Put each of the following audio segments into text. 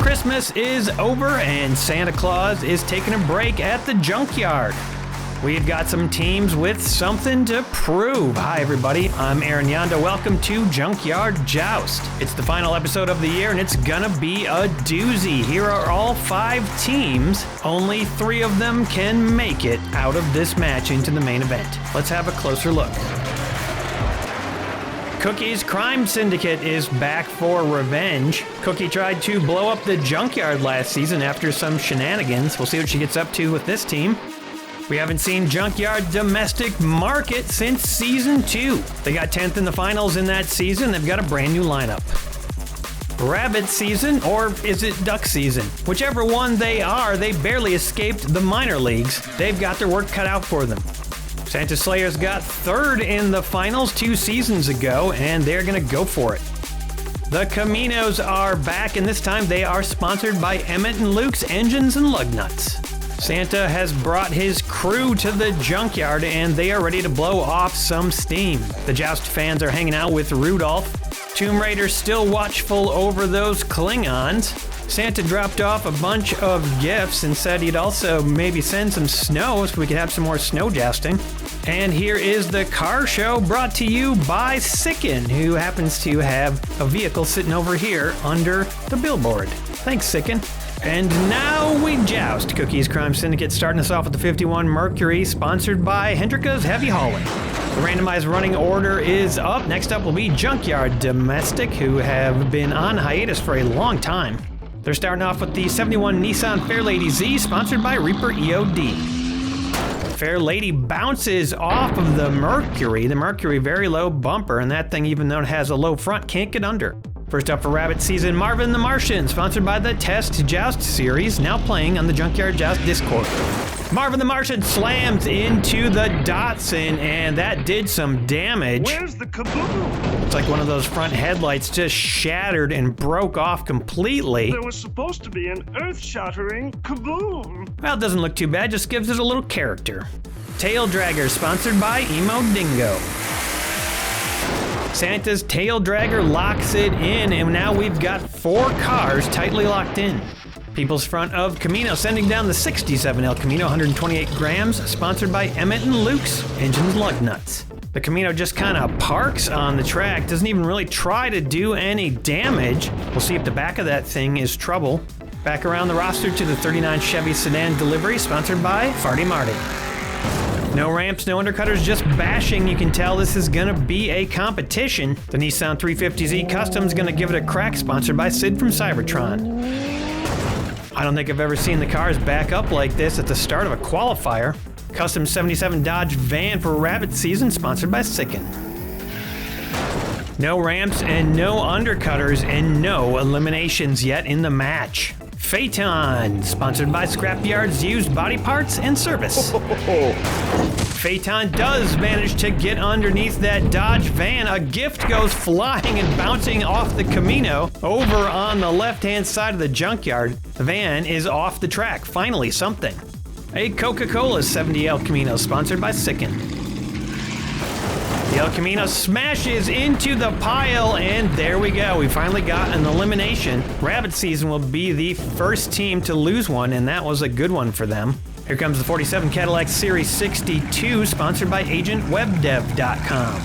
Christmas is over and Santa Claus is taking a break at the junkyard. We've got some teams with something to prove. Hi everybody, I'm Aaron Yonda. Welcome to Junkyard Joust. It's the final episode of the year and it's gonna be a doozy. Here are all 5 teams. Only 3 of them can make it out of this match into the main event. Let's have a closer look. Cookie's Crime Syndicate is back for revenge. Cookie tried to blow up the junkyard last season after some shenanigans. We'll see what she gets up to with this team. We haven't seen Junkyard Domestic Market since Season 2. They got 10th in the finals in that season. They've got a brand new lineup. Rabbit season, or is it duck season? Whichever one they are, they barely escaped the minor leagues. They've got their work cut out for them. Santa Slayers got 3rd in the finals 2 seasons ago, and they're gonna go for it. The Caminos are back, and this time they are sponsored by Emmett and Luke's Engines and Lug Nuts. Santa has brought his crew to the junkyard and they are ready to blow off some steam. The Joust fans are hanging out with Rudolph. Tomb Raider's still watchful over those Klingons. Santa dropped off a bunch of gifts and said he'd also maybe send some snow so we could have some more snow jousting. And here is the car show brought to you by Sicken, who happens to have a vehicle sitting over here under the billboard. Thanks, Sicken. And now we joust. Cookie's Crime Syndicate starting us off with the 51 Mercury, sponsored by Hendrika's Heavy Hauling. The randomized running order is up. Next up will be Junkyard Domestic, who have been on hiatus for a long time. They're starting off with the 71 Nissan Fairlady Z, sponsored by Reaper EOD. Fairlady bounces off of the Mercury very low bumper, and that thing, even though it has a low front, can't get under. First up for Rabbit season, Marvin the Martian, sponsored by the Test Joust series, now playing on the Junkyard Joust Discord. Marvin the Martian slams into the Datsun, and that did some damage. Where's the kaboom? It's like one of those front headlights just shattered and broke off completely. There was supposed to be an earth-shattering kaboom. Well, it doesn't look too bad, just gives it a little character. Tail Dragger, sponsored by Emo Dingo. Santa's Tail Dragger locks it in, and now we've got 4 cars tightly locked in. People's Front of Camino sending down the 67 El Camino, 128 grams, sponsored by Emmett and Luke's Engines Lug Nuts. The Camino just kind of parks on the track, doesn't even really try to do any damage. We'll see if the back of that thing is trouble. Back around the roster to the 39 Chevy Sedan Delivery, sponsored by Farty Marty. No ramps, no undercutters, just bashing. You can tell this is gonna be a competition. The Nissan 350Z Custom's gonna give it a crack, sponsored by Sid from Cybertron. I don't think I've ever seen the cars back up like this at the start of a qualifier. Custom 77 Dodge van for Rabbit season, sponsored by Sicken. No ramps and no undercutters and no eliminations yet in the match. Phaeton, sponsored by Scrapyard's Used Body Parts and Service. Phaeton does manage to get underneath that Dodge van. A gift goes flying and bouncing off the Camino over on the left-hand side of the junkyard. The van is off the track. Finally, something. A Coca-Cola 70 El Camino, sponsored by Sicken. The El Camino smashes into the pile, and there we go. We finally got an elimination. Rabbit season will be the first team to lose one, and that was a good one for them. Here comes the 47 Cadillac Series 62, sponsored by AgentWebDev.com.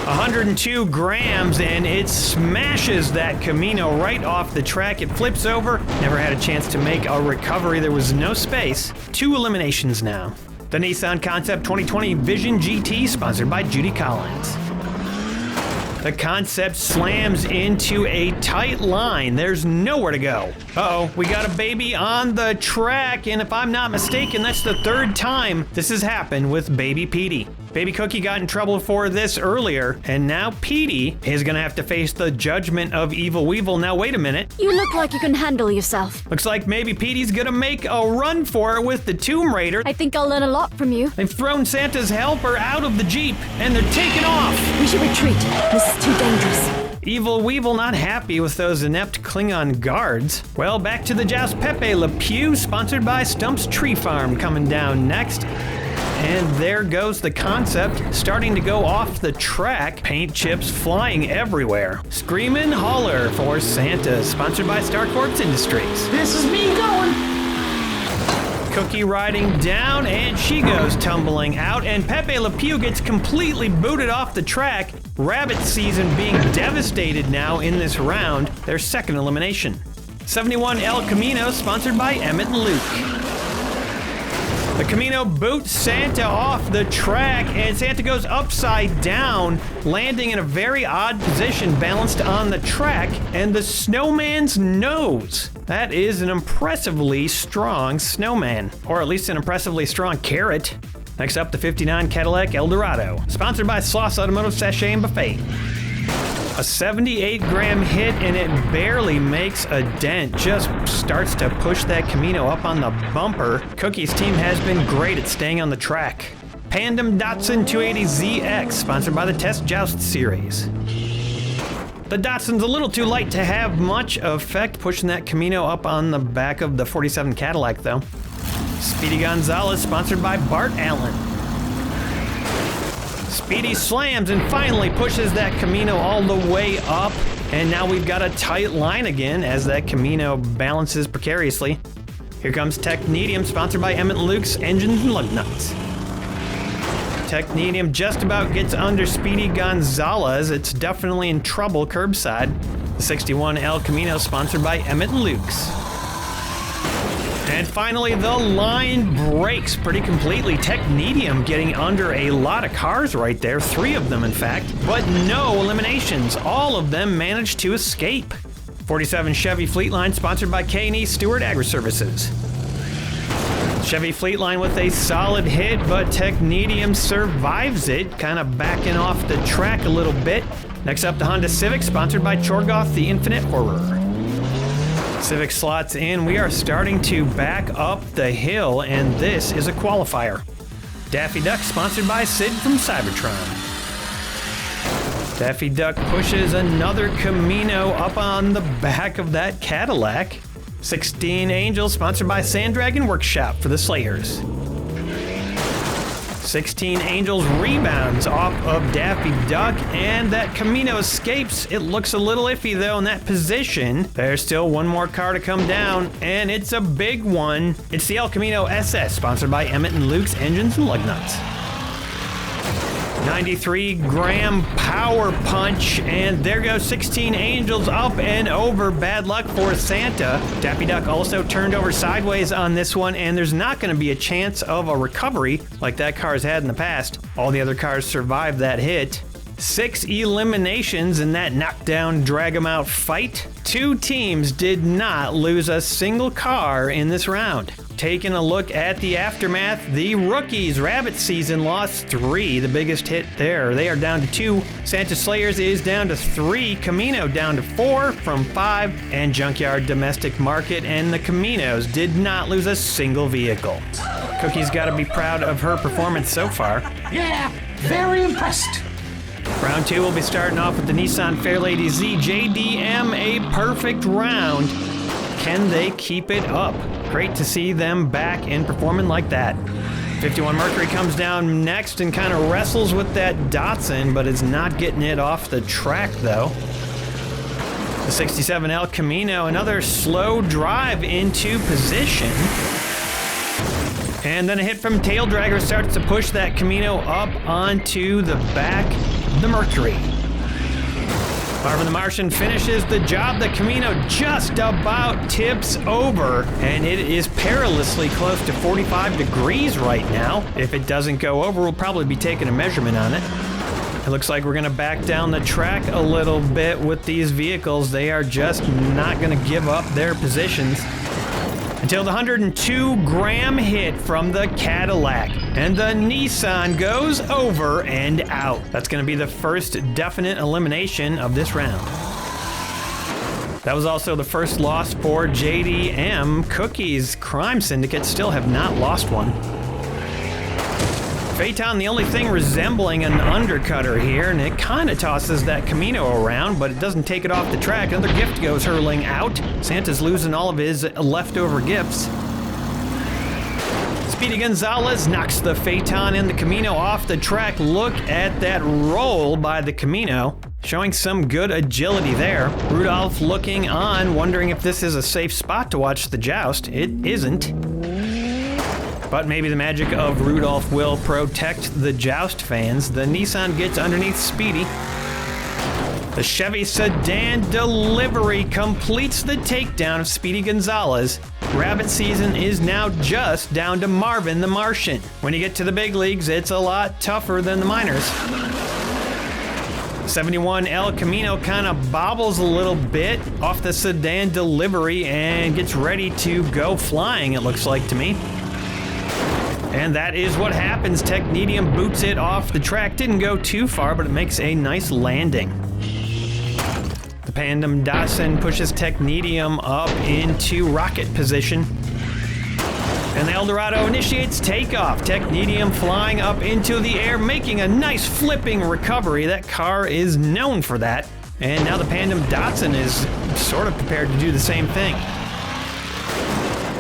102 grams, and it smashes that Camino right off the track. It flips over, never had a chance to make a recovery. There was no space. 2 eliminations now. The Nissan Concept 2020 Vision GT, sponsored by Judy Collins. The Concept slams into a tight line. There's nowhere to go. Uh-oh, we got a baby on the track, and if I'm not mistaken, that's the 3rd time this has happened with Baby Petey. Baby Cookie got in trouble for this earlier, and now Petey is gonna have to face the judgment of Evil Weevil. Now, wait a minute. You look like you can handle yourself. Looks like maybe Petey's gonna make a run for it with the Tomb Raider. I think I'll learn a lot from you. They've thrown Santa's helper out of the Jeep, and they're taking off. We should retreat. This is too dangerous. Evil Weevil not happy with those inept Klingon guards. Well, back to the Joust. Pepe Le Pew, sponsored by Stump's Tree Farm, coming down next. and there goes the concept starting to go off the track. Paint chips flying everywhere. Screamin' Holler for Santa, sponsored by Star Corps Industries. This is me going. Cookie riding down, and she goes tumbling out, and Pepe Le Pew gets completely booted off the track. Rabbit season being devastated now in this round, their second elimination. 71 El Camino, sponsored by Emmett and Luke. The Camino boots Santa off the track, and Santa goes upside down, landing in a very odd position balanced on the track, and the snowman's nose. That is an impressively strong snowman, or at least an impressively strong carrot. Next up, the 59 Cadillac Eldorado, sponsored by Sloss Automotive Sachet and Buffet. A 78-gram hit, and it barely makes a dent. Just starts to push that Camino up on the bumper. Cookie's team has been great at staying on the track. Pandem Datsun 280ZX, sponsored by the Test Joust series. The Datsun's a little too light to have much effect pushing that Camino up on the back of the 47 Cadillac, though. Speedy Gonzalez, sponsored by Bart Allen. Speedy slams and finally pushes that Camino all the way up, and now we've got a tight line again as that Camino balances precariously. Here comes Technetium, sponsored by Emmett Luke's Engines and Lug Nuts. Technetium just about gets under Speedy Gonzalez. It's definitely in trouble curbside. The 61 El Camino, sponsored by Emmett Luke's. And finally, the line breaks pretty completely. Technetium getting under a lot of cars right there, 3 of them in fact, but no eliminations. All of them managed to escape. 47 Chevy Fleetline, sponsored by K&E Stewart Agri-Services. Chevy Fleetline with a solid hit, but Technetium survives it, kind of backing off the track a little bit. Next up, the Honda Civic, sponsored by Chorgoth, the Infinite Horror. Civic slots in. We are starting to back up the hill, and this is a qualifier. Daffy Duck, sponsored by Sid from Cybertron. Daffy Duck pushes another Camino up on the back of that Cadillac. 16 Angels, sponsored by Sand Dragon Workshop for the Slayers. 16 Angels rebounds off of Daffy Duck, and that Camino escapes. It looks a little iffy though in that position. There's still one more car to come down, and it's a big one. It's the El Camino SS, sponsored by Emmett and Luke's Engines and Lug Nuts. 93-gram power punch, and there goes 16 Angels up and over. Bad luck for Santa. Daffy Duck also turned over sideways on this one, and there's not going to be a chance of a recovery like that car's had in the past. All the other cars survived that hit. 6 eliminations in that knockdown, drag 'em out fight. 2 teams did not lose a single car in this round. Taking a look at the aftermath, the rookies, Rabbit Season, lost 3, the biggest hit there. They are down to 2. Santa Slayers is down to 3. Camino down to 4 from 5. And Junkyard Domestic Market and the Caminos did not lose a single vehicle. Cookie's got to be proud of her performance so far. Yeah, very impressed. Round 2 will be starting off with the Nissan Fairlady Z JDM, a perfect round. Can they keep it up? Great to see them back and performing like that. 51 Mercury comes down next and kind of wrestles with that Datsun, but is not getting it off the track though. The 67 El Camino, another slow drive into position. And then a hit from Tail Dragger starts to push that Camino up onto the back of the Mercury. Marvin the Martian finishes the job. The Camino just about tips over, and it is perilously close to 45 degrees right now. If it doesn't go over, we'll probably be taking a measurement on it. It looks like we're gonna back down the track a little bit with these vehicles. They are just not gonna give up their positions until the 102-gram hit from the Cadillac, and the Nissan goes over and out. That's going to be the first definite elimination of this round. That was also the first loss for JDM. Cookie's Crime Syndicate still have not lost one. Phaeton, the only thing resembling an undercutter here, and it kind of tosses that Camino around, but it doesn't take it off the track. Another gift goes hurling out. Santa's losing all of his leftover gifts. Speedy Gonzalez knocks the Phaeton and the Camino off the track. Look at that roll by the Camino, showing some good agility there. Rudolph looking on, wondering if this is a safe spot to watch the joust. It isn't. But maybe the magic of Rudolph will protect the joust fans. The Nissan gets underneath Speedy. The Chevy Sedan Delivery completes the takedown of Speedy Gonzalez. Rabbit season is now just down to Marvin the Martian. When you get to the big leagues, it's a lot tougher than the minors. 71 El Camino kind of bobbles a little bit off the Sedan Delivery and gets ready to go flying, it looks like to me. And that is what happens. Technetium boots it off the track. Didn't go too far, but it makes a nice landing. The Pandem Datsun pushes Technetium up into rocket position. And the Eldorado initiates takeoff. Technetium flying up into the air, making a nice flipping recovery. That car is known for that. And now the Pandem Datsun is sort of prepared to do the same thing.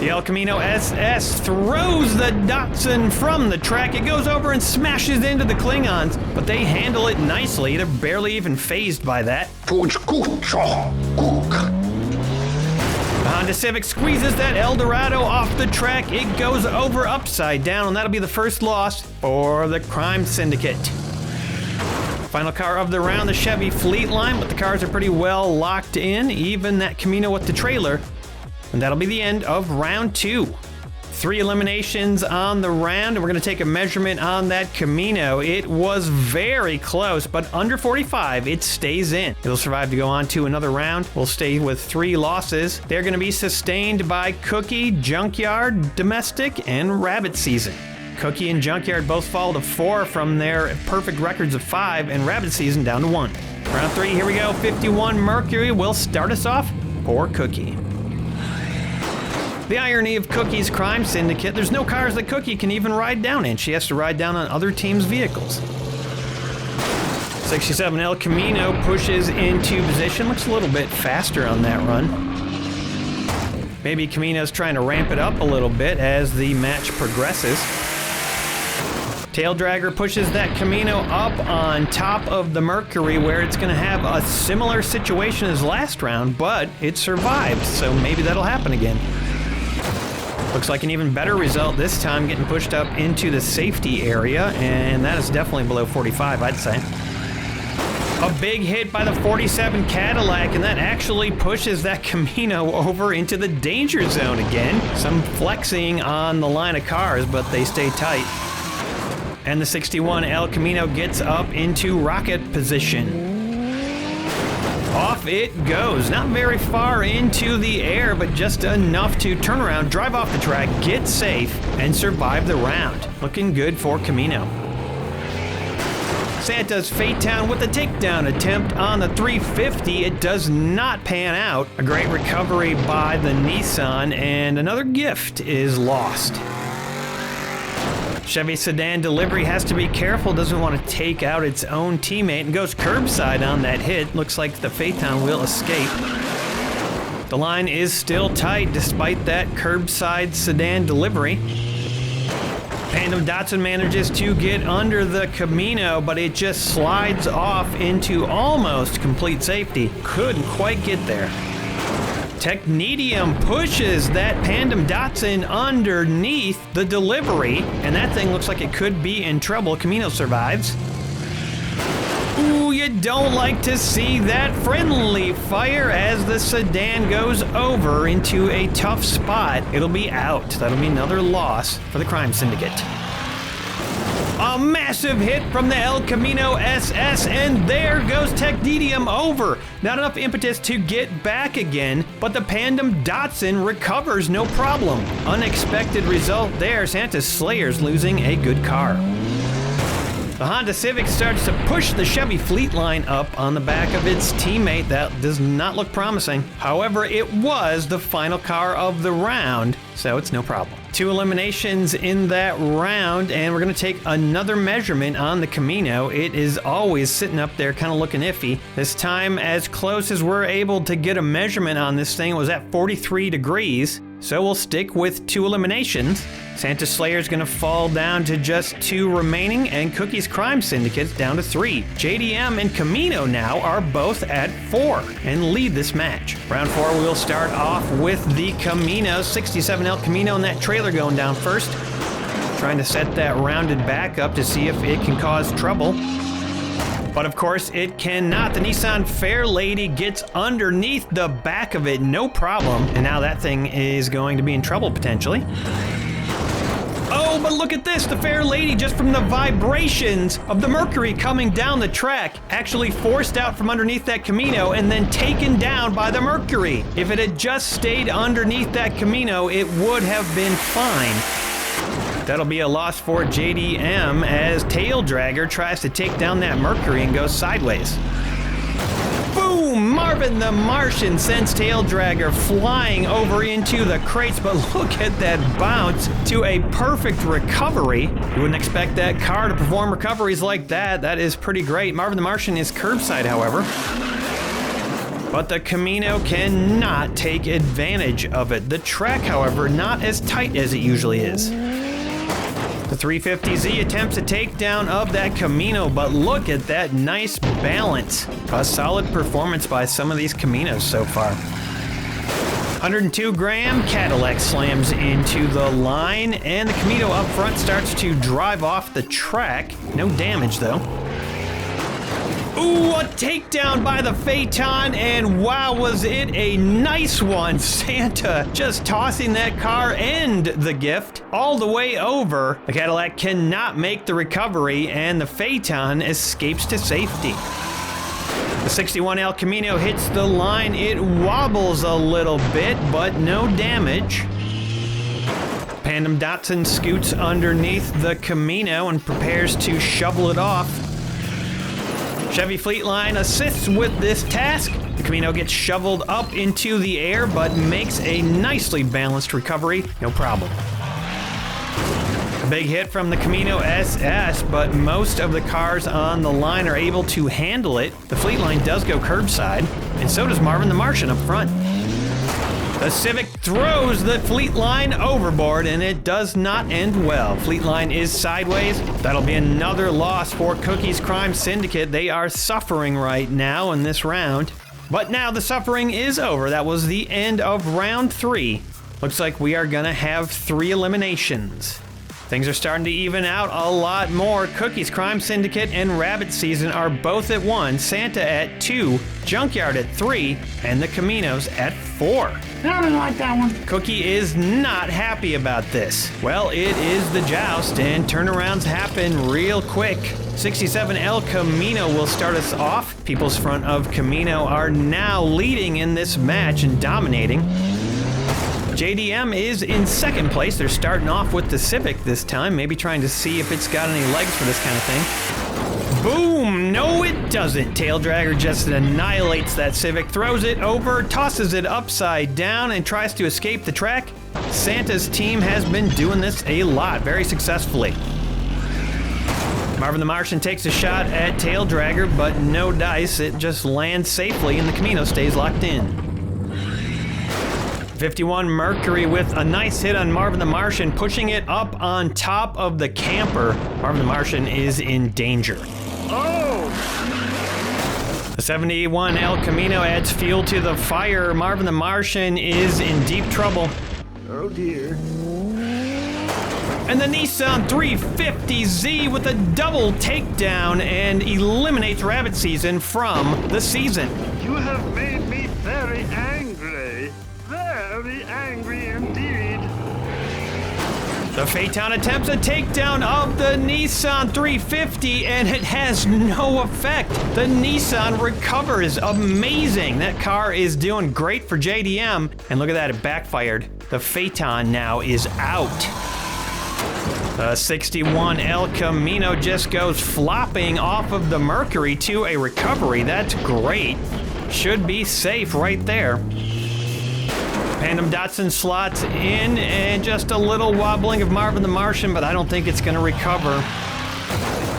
The El Camino SS throws the Datsun from the track. It goes over and smashes into the Klingons, but they handle it nicely. They're barely even fazed by that. The Honda Civic squeezes that Eldorado off the track. It goes over upside down, and that'll be the first loss for the Crime Syndicate. Final car of the round, the Chevy Fleetline, but the cars are pretty well locked in, even that Camino with the trailer. And that'll be the end of round 2. 3 eliminations on the round, and we're going to take a measurement on that Camino. It was very close, but under 45, it stays in. It'll survive to go on to another round. We'll stay with 3 losses. They're going to be sustained by Cookie, Junkyard, Domestic, and Rabbit Season. Cookie and Junkyard both fall to 4 from their perfect records of 5, and Rabbit Season down to 1. Round 3, here we go. 51 Mercury will start us off for Cookie. The irony of Cookie's Crime Syndicate, there's no cars that Cookie can even ride down in. She has to ride down on other teams' vehicles. 67 El Camino pushes into position. Looks a little bit faster on that run. Maybe Camino's trying to ramp it up a little bit as the match progresses. Tail Dragger pushes that Camino up on top of the Mercury, where it's going to have a similar situation as last round, but it survived, so maybe that'll happen again. Looks like an even better result this time, getting pushed up into the safety area, and that is definitely below 45, I'd say. A big hit by the 47 Cadillac, and that actually pushes that Camino over into the danger zone again. Some flexing on the line of cars, but they stay tight. And the 61 El Camino gets up into rocket position. Off it goes. Not very far into the air, but just enough to turn around, drive off the track, get safe, and survive the round. Looking good for Camino. Santa's Phaeton with a takedown attempt on the 350. It does not pan out. A great recovery by the Nissan, and another gift is lost. Chevy Sedan Delivery has to be careful, doesn't want to take out its own teammate, and goes curbside on that hit. Looks like the Phaeton will escape. The line is still tight despite that curbside Sedan Delivery. Pandem Datsun manages to get under the Camino, but it just slides off into almost complete safety. Couldn't quite get there. Technetium pushes that Pandem Datsun underneath the Delivery, and that thing looks like it could be in trouble. Camino survives. Ooh, you don't like to see that friendly fire as the Sedan goes over into a tough spot. It'll be out. That'll be another loss for the Crime Syndicate. A massive hit from the El Camino SS, and there goes Technetium over. Not enough impetus to get back again, but the Pandem Datsun recovers no problem. Unexpected result there. Santa's Slayer's losing a good car. The Honda Civic starts to push the Chevy Fleetline up on the back of its teammate. That does not look promising. However, it was the final car of the round, so it's no problem. 2 eliminations in that round, and we're going to take another measurement on the Camino. It is always sitting up there kind of looking iffy. This time, as close as we're able to get a measurement on this thing, was at 43 degrees. So we'll stick with 2 eliminations. Santa Slayer's gonna fall down to just 2 remaining, and Cookie's Crime Syndicate's down to 3. JDM and Camino now are both at 4 and lead this match. Round 4, we'll start off with the Camino. 67 El Camino and that trailer going down first. Trying to set that rounded back up to see if it can cause trouble. But of course it cannot. The Nissan Fairlady gets underneath the back of it, no problem. And now that thing is going to be in trouble potentially. Oh, but look at this. The Fairlady, just from the vibrations of the Mercury coming down the track, actually forced out from underneath that Camino and then taken down by the Mercury. If it had just stayed underneath that Camino, it would have been fine. That'll be a loss for JDM as Tail Dragger tries to take down that Mercury and goes sideways. Boom! Marvin the Martian sends Tail Dragger flying over into the crates, but look at that bounce to a perfect recovery. You wouldn't expect that car to perform recoveries like that. That is pretty great. Marvin the Martian is curbside, however. But the Camino cannot take advantage of it. The track, however, not as tight as it usually is. The 350Z attempts a takedown of that Camino, but look at that nice balance. A solid performance by some of these Caminos so far. 102 gram Cadillac slams into the line, and the Camino up front starts to drive off the track. No damage though. Ooh, a takedown by the Phaeton, and wow, was it a nice one. Santa just tossing that car and the gift all the way over. The Cadillac cannot make the recovery, and the Phaeton escapes to safety. The 61 El Camino hits the line. It wobbles a little bit, but no damage. Pandem Datsun scoots underneath the Camino and prepares to shovel it off. Chevy Fleetline assists with this task. The Camino gets shoveled up into the air, but makes a nicely balanced recovery, no problem. A big hit from the Camino SS, but most of the cars on the line are able to handle it. The Fleetline does go curbside, and so does Marvin the Martian up front. The Civic throws the Fleetline overboard, and it does not end well. Fleetline is sideways. That'll be another loss for Cookie's Crime Syndicate. They are suffering right now in this round. But now the suffering is over. That was the end of round 3. Looks like we are gonna have 3 eliminations. Things are starting to even out a lot more. Cookie's Crime Syndicate and Rabbit Season are both at 1, Santa at 2, Junkyard at 3, and the Caminos at 4. I didn't like that one. Cookie is not happy about this. Well, it is the Joust, and turnarounds happen real quick. 67 El Camino will start us off. People's front of Camino are now leading in this match and dominating. JDM is in second place. They're starting off with the Civic this time, maybe trying to see if it's got any legs for this kind of thing. Boom! No, it doesn't. Tail Dragger just annihilates that Civic, throws it over, tosses it upside down, and tries to escape the track. Santa's team has been doing this a lot, very successfully. Marvin the Martian takes a shot at Tail Dragger, but no dice. It just lands safely, and the Camino stays locked in. 51 Mercury with a nice hit on Marvin the Martian, pushing it up on top of the camper. Marvin the Martian is in danger. Oh! The 71 El Camino adds fuel to the fire. Marvin the Martian is in deep trouble. Oh dear. And the Nissan 350Z with a double takedown and eliminates Rabbit Season from the season. You have made me very angry. Very angry indeed. The Phaeton attempts a takedown of the Nissan 350, and it has no effect. The Nissan recovers. Amazing. That car is doing great for JDM. And look at that, it backfired. The Phaeton now is out. The 61 El Camino just goes flopping off of the Mercury to a recovery. That's great. Should be safe right there. Pandem Datsun slots in, and just a little wobbling of Marvin the Martian, but I don't think it's going to recover.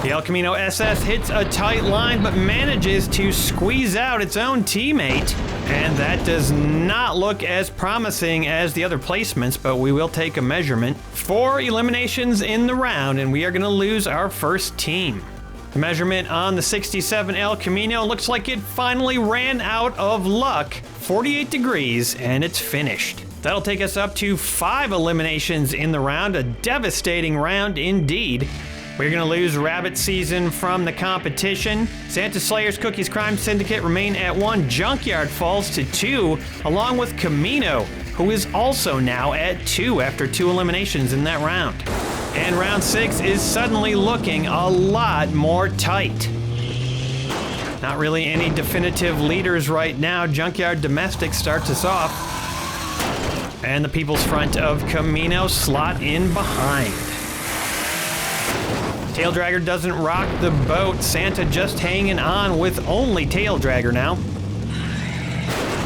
The El Camino SS hits a tight line, but manages to squeeze out its own teammate. And that does not look as promising as the other placements, but we will take a measurement. 4 eliminations in the round, and we are going to lose our first team. The measurement on the 67 El Camino looks like it finally ran out of luck. 48 degrees, and it's finished. That'll take us up to 5 eliminations in the round, a devastating round indeed. We're going to lose Rabbit Season from the competition. Santa Slayers, Cookies Crime Syndicate remain at 1. Junkyard falls to 2, along with Camino, who is also now at 2 after 2 eliminations in that round. And round 6 is suddenly looking a lot more tight. Not really any definitive leaders right now. Junkyard Domestic starts us off. And the People's Front of Camino slot in behind. Tail Dragger doesn't rock the boat. Santa just hanging on with only Tail Dragger now.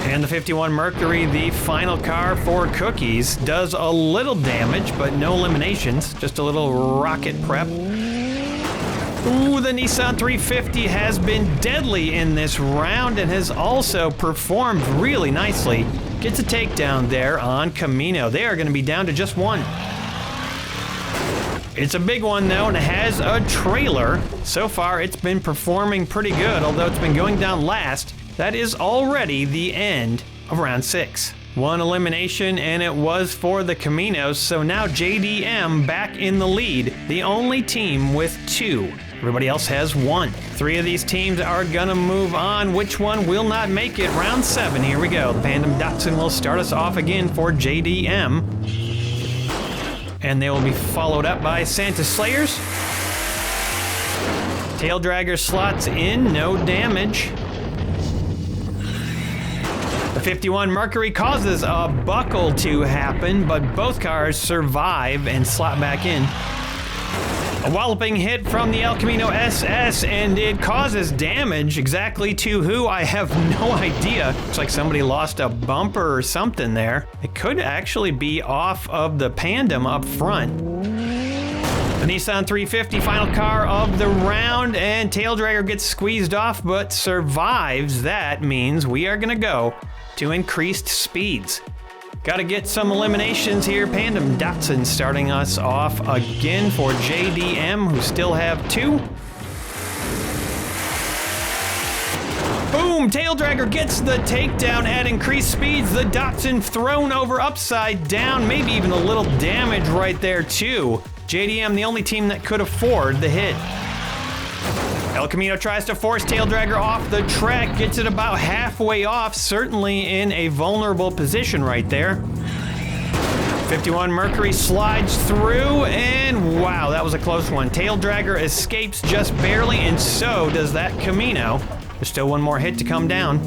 And the 51 Mercury, the final car for Cookies, does a little damage, but no eliminations. Just a little rocket prep. Ooh, the Nissan 350 has been deadly in this round and has also performed really nicely. Gets a takedown there on Camino. They are going to be down to just 1. It's a big one though, and it has a trailer. So far it's been performing pretty good, although it's been going down last. That is already the end of round 6. 1 elimination, and it was for the Caminos, so now JDM back in the lead, the only team with 2. Everybody else has 1. 3 of these teams are gonna move on. Which one will not make it? Round 7, here we go. The Pandem Datsun will start us off again for JDM. And they will be followed up by Santa Slayers. Tail Dragger slots in, no damage. The 51 Mercury causes a buckle to happen, but both cars survive and slot back in. A walloping hit from the El Camino SS, and it causes damage. Exactly to who, I have no idea. Looks like somebody lost a bumper or something there. It could actually be off of the Pandem up front. The Nissan 350, final car of the round, and Tail Dragger gets squeezed off but survives. That means we are gonna go to increased speeds. Gotta get some eliminations here. Pandem Datsun starting us off again for JDM, who still have 2. Boom! Tail Dragger gets the takedown at increased speeds. The Datsun thrown over upside down, maybe even a little damage right there too. JDM, the only team that could afford the hit. El Camino tries to force Tail Dragger off the track, gets it about halfway off, certainly in a vulnerable position right there. 51 Mercury slides through, and wow, that was a close one. Tail Dragger escapes just barely, and so does that Camino. There's still one more hit to come down.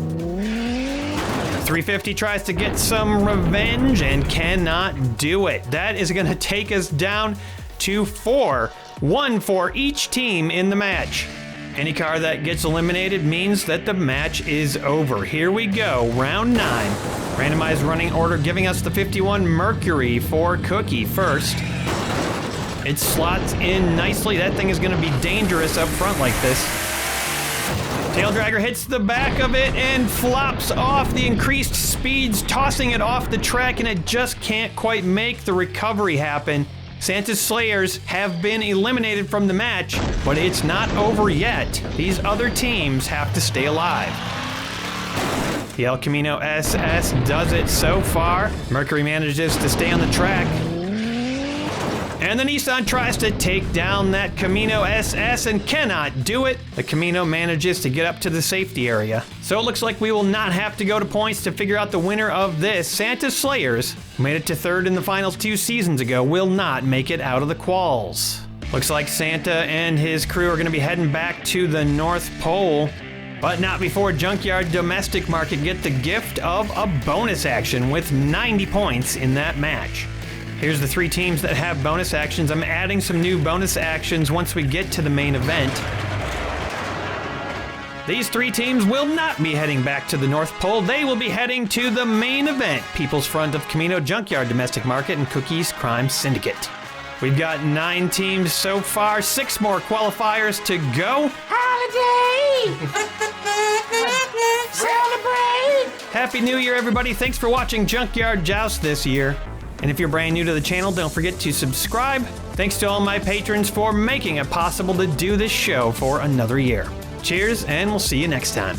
350 tries to get some revenge and cannot do it. That is gonna take us down to 4. 1 for each team in the match. Any car that gets eliminated means that the match is over. Here we go, round 9. Randomized running order giving us the 51 Mercury for Cookie first. It slots in nicely. That thing is gonna be dangerous up front like this. Tail Dragger hits the back of it and flops off the increased speeds, tossing it off the track, and it just can't quite make the recovery happen. Santa's Slayers have been eliminated from the match, but it's not over yet. These other teams have to stay alive. The El Camino SS does it so far. Mercury manages to stay on the track. And the Nissan tries to take down that Camino SS and cannot do it. The Camino manages to get up to the safety area. So it looks like we will not have to go to points to figure out the winner of this. Santa Slayers, who made it to 3rd in the finals 2 seasons ago, will not make it out of the quals. Looks like Santa and his crew are going to be heading back to the North Pole, but not before Junkyard Domestic Market get the gift of a bonus action with 90 points in that match. Here's the 3 teams that have bonus actions. I'm adding some new bonus actions once we get to the main event. These 3 teams will not be heading back to the North Pole. They will be heading to the main event, People's Front of Camino Junkyard Domestic Market and Cookie's Crime Syndicate. We've got 9 teams so far, 6 more qualifiers to go. Holiday! Celebrate! Happy New Year, everybody. Thanks for watching Junkyard Joust this year. And if you're brand new to the channel, don't forget to subscribe. Thanks to all my patrons for making it possible to do this show for another year. Cheers, and we'll see you next time.